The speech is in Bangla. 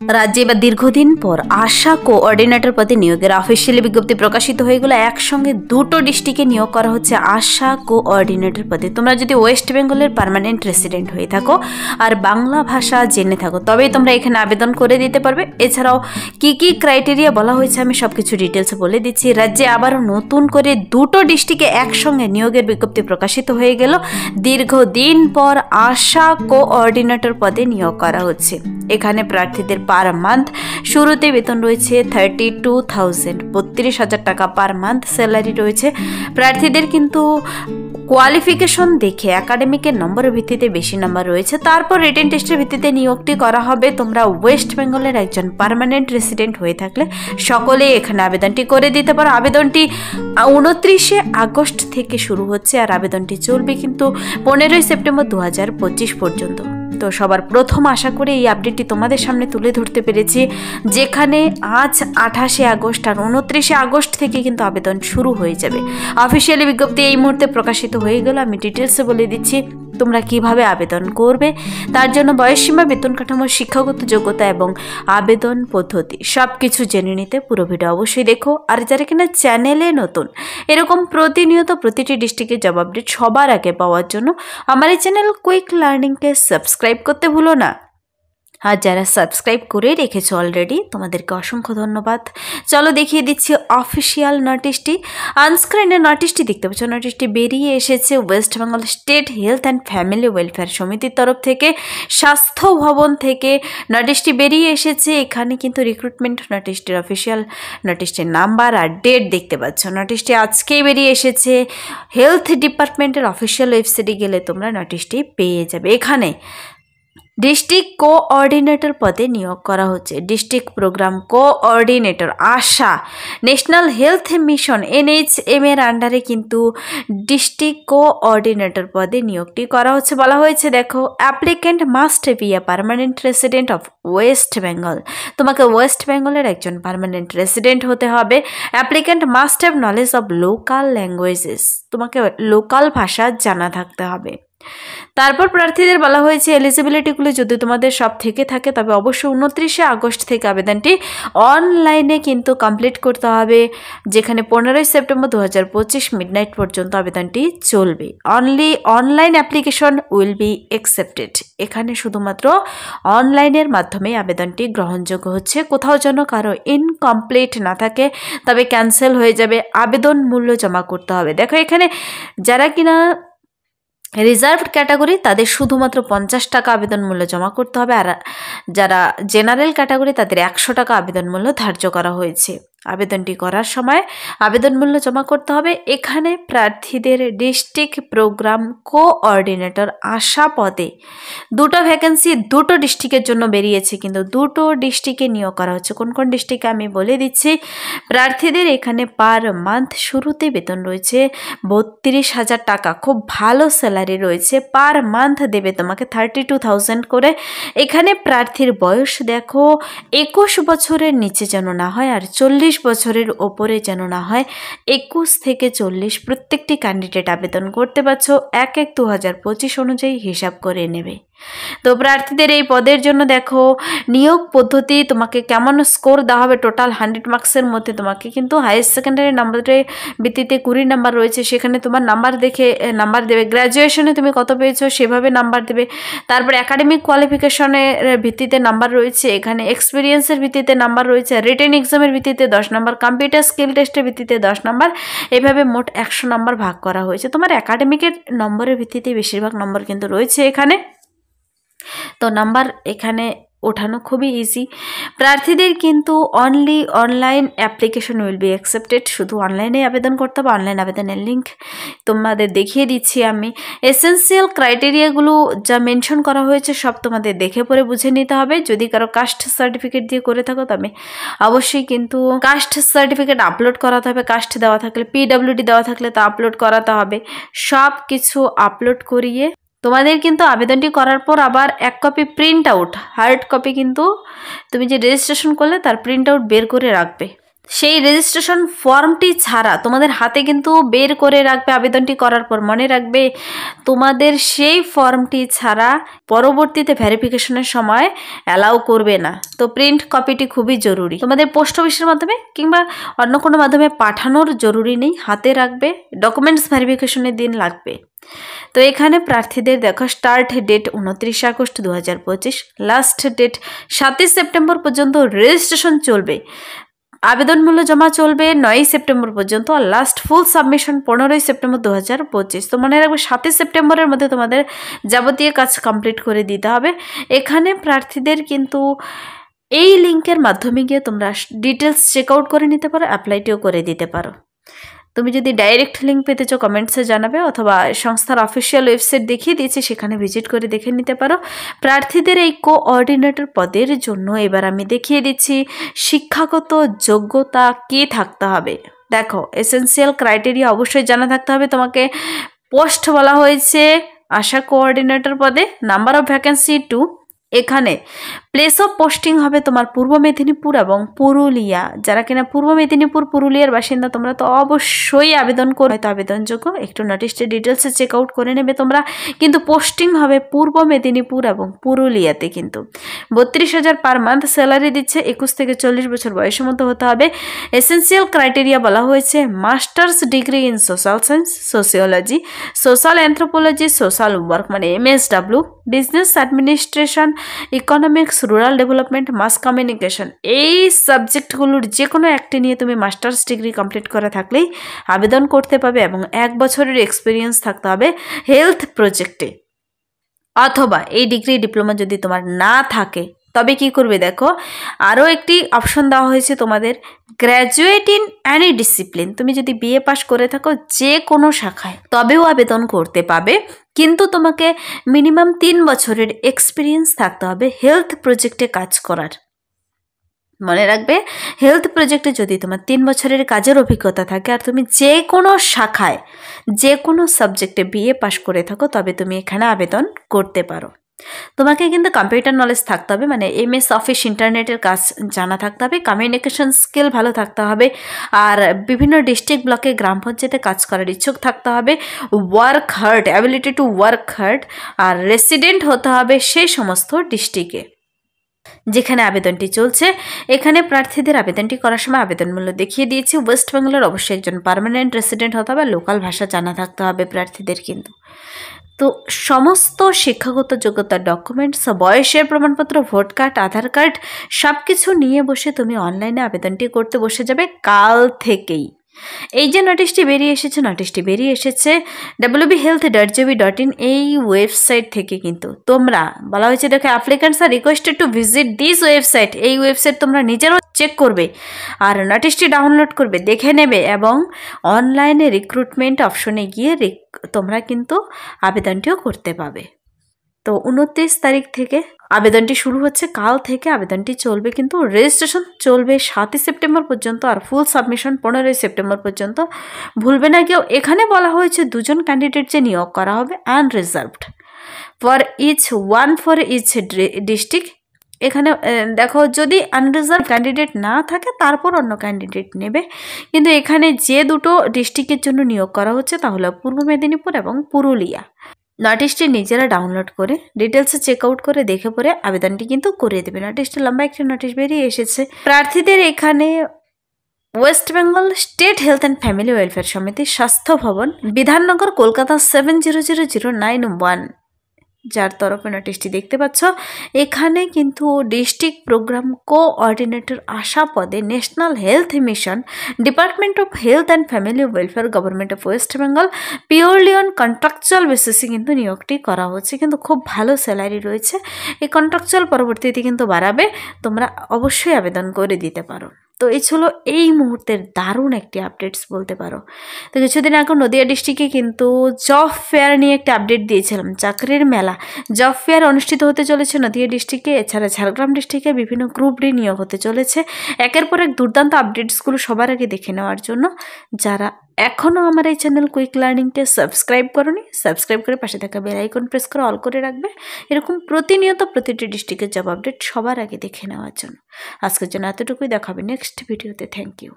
রাজ্যে এবার দীর্ঘদিন পর আশা কোঅর্ডিনেটর পদে নিয়োগের অফিসিয়ালি বিজ্ঞপ্তি প্রকাশিত হয়ে গেল। একসঙ্গে দুটো ডিস্ট্রিক্টে নিয়োগ করা হচ্ছে আশা কোঅর্ডিনেটর পদে। তোমরা যদি ওয়েস্ট বেঙ্গলের পার্মানেন্ট রেসিডেন্ট হয়ে থাকো আর বাংলা ভাষা জেনে থাকো তবেই তোমরা এখানে আবেদন করে দিতে পারবে। এছাড়াও কি কি ক্রাইটেরিয়া বলা হয়েছে আমি সবকিছু ডিটেলসে বলে দিচ্ছি। রাজ্যে আবারও নতুন করে দুটো ডিস্ট্রিক্টে একসঙ্গে নিয়োগের বিজ্ঞপ্তি প্রকাশিত হয়ে গেল। দীর্ঘদিন পর আশা কোঅর্ডিনেটর পদে নিয়োগ করা হচ্ছে। এখানে প্রার্থীদের পার মান্থ শুরুতে বেতন রয়েছে 32,000, 32,000 টাকা পার মান্থ স্যালারি রয়েছে। প্রার্থীদের কিন্তু কোয়ালিফিকেশন দেখে একাডেমিকের নম্বরের ভিত্তিতে বেশি নাম্বার রয়েছে, তারপর রিটেন টেস্টের ভিত্তিতে নিয়োগটি করা হবে। তোমরা ওয়েস্ট বেঙ্গলের একজন পার্মানেন্ট রেসিডেন্ট হয়ে থাকলে সকলেই এখানে আবেদনটি করে দিতে পারো। আবেদনটি 29শে আগস্ট থেকে শুরু হচ্ছে আর আবেদনটি চলবে কিন্তু 15ই সেপ্টেম্বর 2025 পর্যন্ত। তো সবার প্রথম আশা করি এই আপডেটটি তোমাদের সামনে তুলে ধরতে পেরেছি, যেখানে আজ 28শে আগস্ট আর 29শে আগস্ট থেকে কিন্তু আবেদন শুরু হয়ে যাবে। অফিসিয়ালি বিজ্ঞপ্তি এই মুহূর্তে প্রকাশিত হয়ে গেল। আমি ডিটেলসে বলে দিচ্ছি তোমরা কিভাবে আবেদন করবে। তার জন্য বয়সসীমা, বেতন কাঠামো, শিক্ষাগত যোগ্যতা এবং আবেদন পদ্ধতি সব কিছু জেনে নিতে পুরো ভিডিও অবশ্যই দেখো। আর যারা কিনা চ্যানেলে নতুন, এরকম প্রতিনিয়ত প্রতিটি ডিস্ট্রিক্টের জব আপডেট সবার আগে পাওয়ার জন্য আমার এই চ্যানেল কুইক লার্নিংকে সাবস্ক্রাইব করতে ভুলো না। আর যারা সাবস্ক্রাইব করে রেখেছো অলরেডি তোমাদেরকে অসংখ্য ধন্যবাদ। চলো দেখিয়ে দিচ্ছি অফিসিয়াল নোটিশটি। আনস্ক্রিনে নোটিশটি দেখতে পাচ্ছ। নোটিশটি বেরিয়ে এসেছে West Bengal state health and family welfare সমিতির তরফ থেকে, স্বাস্থ্য ভবন থেকে নোটিশটি বেরিয়ে এসেছে। এখানে কিন্তু রিক্রুটমেন্ট নোটিশটির অফিসিয়াল নোটিশটির নাম্বার আর ডেট দেখতে পাচ্ছ। নোটিশটি আজকেই বেরিয়ে এসেছে। হেলথ ডিপার্টমেন্টের অফিসিয়াল ওয়েবসাইটে গেলে তোমরা নোটিশটি পেয়ে যাবে। এখানে ডিস্ট্রিক্ট কোঅর্ডিনেটর পদে নিয়োগ করা হচ্ছে। ডিস্ট্রিক্ট প্রোগ্রাম কোঅর্ডিনেটর আশা ন্যাশনাল হেলথ মিশন NHM এর আন্ডারে কিন্তু ডিস্ট্রিক্ট কোঅর্ডিনেটর পদে নিয়োগটি করা হচ্ছে। বলা হয়েছে দেখো, applicant must be a permanent resident of West Bengal. তোমাকে ওয়েস্ট বেঙ্গলের একজন পার্মানেন্ট রেসিডেন্ট হতে হবে। Applicant must have knowledge of local languages. তোমাকে লোকাল ভাষা জানা থাকতে হবে। তারপর প্রার্থীদের বলা হয়েছে এলিজিবিলিটিগুলো যদি তোমাদের সব থেকে থাকে তবে অবশ্যই 29শে আগস্ট থেকে আবেদনটি অনলাইনে কিন্তু কমপ্লিট করতে হবে, যেখানে 15ই সেপ্টেম্বর 2025 মিডনাইট পর্যন্ত আবেদনটি চলবে। Only online application will be accepted. এখানে শুধুমাত্র অনলাইনের মাধ্যমে আবেদনটি গ্রহণযোগ্য হচ্ছে। কোথাও যেন কারো ইনকমপ্লিট না থাকে তবে ক্যান্সেল হয়ে যাবে। আবেদন মূল্য জমা করতে হবে। দেখো এখানে যারা কিনা রিজার্ভড ক্যাটাগরি তাদের শুধুমাত্র 50 টাকা আবেদন মূল্য জমা করতে হবে, আর যারা জেনারেল ক্যাটাগরি তাদের 100 টাকা আবেদন মূল্য ধার্য করা হয়েছে। আবেদনটি করার সময় আবেদন মূল্য জমা করতে হবে। এখানে প্রার্থীদের ডিস্ট্রিক্ট প্রোগ্রাম কোঅর্ডিনেটর আশা পদে দুটো ভ্যাকেন্সি দুটো ডিস্ট্রিক্টের জন্য বেরিয়েছে, কিন্তু দুটো ডিস্ট্রিক্টে নিয়োগ করা হচ্ছে। কোন কোন ডিস্ট্রিক্টে আমি বলে দিচ্ছি। প্রার্থীদের এখানে পার মান্থ শুরুতে বেতন রয়েছে 32,000 টাকা, খুব ভালো স্যালারি রয়েছে। পার মান্থ দেবে তোমাকে 32,000 করে। এখানে প্রার্থীর বয়স দেখো 21 বছরের নিচে যেন না হয় আর 40 বছরের ওপরে যেন না হয়। 21 থেকে 40 প্রত্যেকটি ক্যান্ডিডেট আবেদন করতে পারছো। 1/1/2025 অনুযায়ী হিসাব করে নেবে। তো প্রার্থীদের এই পদের জন্য দেখো নিয়োগ পদ্ধতি, তোমাকে কেমন স্কোর দেওয়া হবে। টোটাল 100 মার্কসের মধ্যে তোমাকে কিন্তু হায়ার সেকেন্ডারি নাম্বারের ভিত্তিতে 20 নাম্বার রয়েছে, সেখানে তোমার নাম্বার দেখে নাম্বার দেবে। গ্র্যাজুয়েশনে তুমি কত পেয়েছো সেভাবে নাম্বার দেবে। তারপর একাডেমিক কোয়ালিফিকেশনের ভিত্তিতে নাম্বার রয়েছে, এখানে এক্সপিরিয়েন্সের ভিত্তিতে নাম্বার রয়েছে, রিটেন এক্সামের ভিত্তিতে 10 নাম্বার, কম্পিউটার স্কিল টেস্টের ভিত্তিতে 10 নাম্বার, এভাবে মোট 100 নাম্বার ভাগ করা হয়েছে। তোমার একাডেমিকের নম্বরের ভিত্তিতে বেশিরভাগ নম্বর কিন্তু রয়েছে এখানে। তো নাম্বার এখানে ওঠানো খুবই ইজি। প্রার্থীদের কিন্তু only online application will be accepted. শুধু অনলাইনে আবেদন করতে হবে। অনলাইন আবেদনের লিঙ্ক তোমাদের দেখিয়ে দিচ্ছি আমি। এসেন্সিয়াল ক্রাইটেরিয়াগুলো যা মেনশন করা হয়েছে সব তোমাদের দেখে পরে বুঝে নিতে হবে। যদি কারো কাস্ট সার্টিফিকেট দিয়ে করে থাকো তবে অবশ্যই কিন্তু কাস্ট সার্টিফিকেট আপলোড করাতে হবে। কাস্ট দেওয়া থাকলে, PWD দেওয়া থাকলে তা আপলোড করাতে হবে। সব কিছু আপলোড করিয়ে তোমাদের কিন্তু আবেদনটি করার পর আবার 1 copy print out, hard copy কিন্তু তুমি যে রেজিস্ট্রেশন করলে তার প্রিন্ট আউট বের করে রাখবে। সেই রেজিস্ট্রেশন ফর্মটি ছাড়া তোমাদের হাতে কিন্তু বের করে রাখবে আবেদনটি করার পর, মনে রাখবে তোমাদের সেই ফর্মটি ছাড়া পরবর্তীতে ভেরিফিকেশনের সময় অ্যালাউ করবে না। তো প্রিন্ট কপিটি খুবই জরুরি, তোমাদের পোস্ট অফিসের মাধ্যমে কিংবা অন্য কোনো মাধ্যমে পাঠানোর জরুরি নেই, হাতে রাখবে, ডকুমেন্টস ভেরিফিকেশনের দিন লাগবে। তো এখানে প্রার্থীদের দেখো start date 29 August 2025, last date 7 September পর্যন্ত রেজিস্ট্রেশন চলবে, আবেদন মূল্য জমা চলবে 9 সেপ্টেম্বর পর্যন্ত, আর লাস্ট ফুল সাবমিশন 15 সেপ্টেম্বর 2025। তো মনে রাখবে 7 সেপ্টেম্বরের মধ্যে তোমাদের যাবতীয় কাজ কমপ্লিট করে দিতে হবে। এখানে প্রার্থীদের কিন্তু এই লিঙ্কের মাধ্যমে গিয়ে তোমরা ডিটেলস চেক আউট করে নিতে পারো, অ্যাপ্লাইটিও করে দিতে পারো। তুমি যদি ডাইরেক্ট লিঙ্ক পেতে চাও কমেন্টসে জানাবে, অথবা সংস্থার অফিসিয়াল ওয়েবসাইট দেখিয়ে দিয়েছে, সেখানে ভিজিট করে দেখে নিতে পারো। প্রার্থীদের এই কোঅর্ডিনেটর পদের জন্য এবার আমি দেখিয়ে দিচ্ছি শিক্ষাগত যোগ্যতা কী থাকতে হবে। দেখো এসেনশিয়াল ক্রাইটেরিয়া অবশ্যই জানা থাকতে হবে তোমাকে। পোস্ট বলা হয়েছে আশা কোঅর্ডিনেটর পদে, নাম্বার অফ ভ্যাকেন্সি 2। এখানে প্লেস অফ পোস্টিং হবে তোমার পূর্ব মেদিনীপুর এবং পুরুলিয়া। যারা কিনা পূর্ব মেদিনীপুর পুরুলিয়ার বাসিন্দা তোমরা তো অবশ্যই আবেদন করবে, হয়তো আবেদনযোগ্য, একটু নোটিশটি ডিটেলসে চেক আউট করে নেবে তোমরা। কিন্তু পোস্টিং হবে পূর্ব মেদিনীপুর এবং পুরুলিয়াতে। কিন্তু 32,000 পার মান্থ স্যালারি দিচ্ছে, 21 থেকে 40 বছর বয়সের মধ্যে হতে হবে। এসেন্সিয়াল ক্রাইটেরিয়া বলা হয়েছে masters degree in social science, sociology, social anthropology, social work মানে MSW, business administration, economics, rural development, mass communication, এই সাবজেক্টগুলোর যে কোনো একটি নিয়ে তুমি মাস্টার্স ডিগ্রি কমপ্লিট করে থাকলেই আবেদন করতে পারবে, এবং 1 বছরের এক্সপিরিয়েন্স থাকতে হবে হেলথ প্রজেক্টে। অথবা এই ডিগ্রি ডিপ্লোমা যদি তোমার না থাকে তবে কি করবে, দেখো আরও একটি অপশন দেওয়া হয়েছে তোমাদের, গ্র্যাজুয়েট ইন অ্যানি ডিসিপ্লিন। তুমি যদি BA পাস করে থাকো যে কোনো শাখায় তবেও আবেদন করতে পাবে, কিন্তু তোমাকে মিনিমাম 3 বছরের এক্সপিরিয়েন্স থাকতে হবে হেলথ প্রজেক্টে কাজ করার। মনে রাখবে হেলথ প্রজেক্টে যদি তোমার 3 বছরের কাজের অভিজ্ঞতা থাকে, আর তুমি যে কোনো শাখায় যে কোনো সাবজেক্টে BA পাস করে থাকো, তবে তুমি এখানে আবেদন করতে পারো। তোমাকে কিন্তু কম্পিউটার নলেজ থাকতে হবে, মানে MS অফিস ইন্টারনেটের কাজ জানা থাকতে হবে, কমিউনিকেশন স্কিল ভালো থাকতে হবে, আর বিভিন্ন ডিস্ট্রিক্ট ব্লকে গ্রাম পঞ্চায়েতে কাজ করার ইচ্ছুক থাকতে হবে, work hard, ability to work hard, আর রেসিডেন্ট হতে হবে সেই সমস্ত ডিস্ট্রিক্টে যেখানে আবেদনটি চলছে। এখানে প্রার্থীদের আবেদনটি করার সময় আবেদন মূল্য দেখিয়ে দিয়েছি। ওয়েস্ট বেঙ্গলের অবশ্যই একজন পার্মানেন্ট রেসিডেন্ট হতে হবে, লোকাল ভাষা জানা থাকতে হবে প্রার্থীদের কিন্তু। তো সমস্ত শিক্ষাগত যোগ্যতার ডকুমেন্টস, বয়সের প্রমাণপত্র, ভোট কার্ড, আধার কার্ড সব কিছু নিয়ে বসে তুমি অনলাইনে আবেদনটি করতে বসে যাবে কাল থেকেই। এই যে নোটিশটি বেরিয়ে এসেছে wbhealth.gov.in এই ওয়েবসাইট থেকে। কিন্তু তোমরা বলা হয়েছে দেখো applicants are requested to visit this website, এই ওয়েবসাইট তোমরা নিজেরও চেক করবে আর নোটিশটি ডাউনলোড করবে, দেখে নেবে, এবং অনলাইনে রিক্রুটমেন্ট অপশনে গিয়ে তোমরা কিন্তু আবেদনটিও করতে পাবে। তো 29 তারিখ থেকে আবেদনটি শুরু হচ্ছে, কাল থেকে আবেদনটি চলবে, কিন্তু রেজিস্ট্রেশন চলবে 7 সেপ্টেম্বর পর্যন্ত, আর ফুল সাবমিশন 15 সেপ্টেম্বর পর্যন্ত। ভুলবে না কেউ। এখানে বলা হয়েছে 2 জন ক্যান্ডিডেট যে নিয়োগ করা হবে আনরিজার্ভড ফর ইচ ডিস্ট্রিক্ট। এখানে দেখো যদি আনরিজার্ভ ক্যান্ডিডেট না থাকে তারপর অন্য ক্যান্ডিডেট নেবে, কিন্তু এখানে যে 2টো ডিস্ট্রিক্টের জন্য নিয়োগ করা হচ্ছে তা হলো পূর্ব মেদিনীপুর এবং পুরুলিয়া। নোটিশটি নিজেরা ডাউনলোড করে ডিটেলসে চেক আউট করে দেখে পরে আবেদনটি কিন্তু করে দেবে। নোটিশটি লম্বা একটি নোটিশ বেরিয়ে এসেছে প্রার্থীদের। এখানে West Bengal state health and family welfare সমিতি, স্বাস্থ্য ভবন, বিধাননগর, কলকাতা 700091, যার তরফে নোটিশটি দেখতে পাচ্ছ। এখানে কিন্তু ডিস্ট্রিক্ট প্রোগ্রাম কোঅর্ডিনেটর আশা পদে national health mission, department of health and family welfare, government of West Bengal, purely on contractual বেসিসে কিন্তু নিয়োগটি করা হচ্ছে, কিন্তু খুব ভালো স্যালারি রয়েছে। এই কন্ট্রাকচুয়াল পরবর্তীতে কিন্তু বাড়াবে, তোমরা অবশ্যই আবেদন করে দিতে পারো। তো এই ছিল এই মুহূর্তের দারুণ একটি আপডেটস বলতে পারো। তো কিছুদিন আগে নদিয়া ডিস্ট্রিক্টে কিন্তু জব ফেয়ার নিয়ে একটা আপডেট দিয়েছিলাম, চাকরির মেলা। জব ফেয়ার অনুষ্ঠিত হতে চলেছে নদিয়া ডিস্ট্রিক্টে, এছাড়া ঝাড়গ্রাম ডিস্ট্রিক্টে বিভিন্ন গ্রুপ ডি নিয়োগ হতে চলেছে। একের পর এক দুর্দান্ত আপডেটসগুলো সবার আগে দেখে নেওয়ার জন্য যারা এখনও আমার এই চ্যানেল কুইক লার্নিংকে সাবস্ক্রাইব করোনি, সাবস্ক্রাইব করে পাশে থাকা বেল আইকন প্রেস করে অল করে রাখবে এরকম প্রতিনিয়ত প্রতিটি ডিস্ট্রিক্টের জব আপডেট সবার আগে দেখে নেওয়ার জন্য। আজকের জন্য এতটুকুই, দেখাবে নেক্সট ভিডিওতে। Thank you.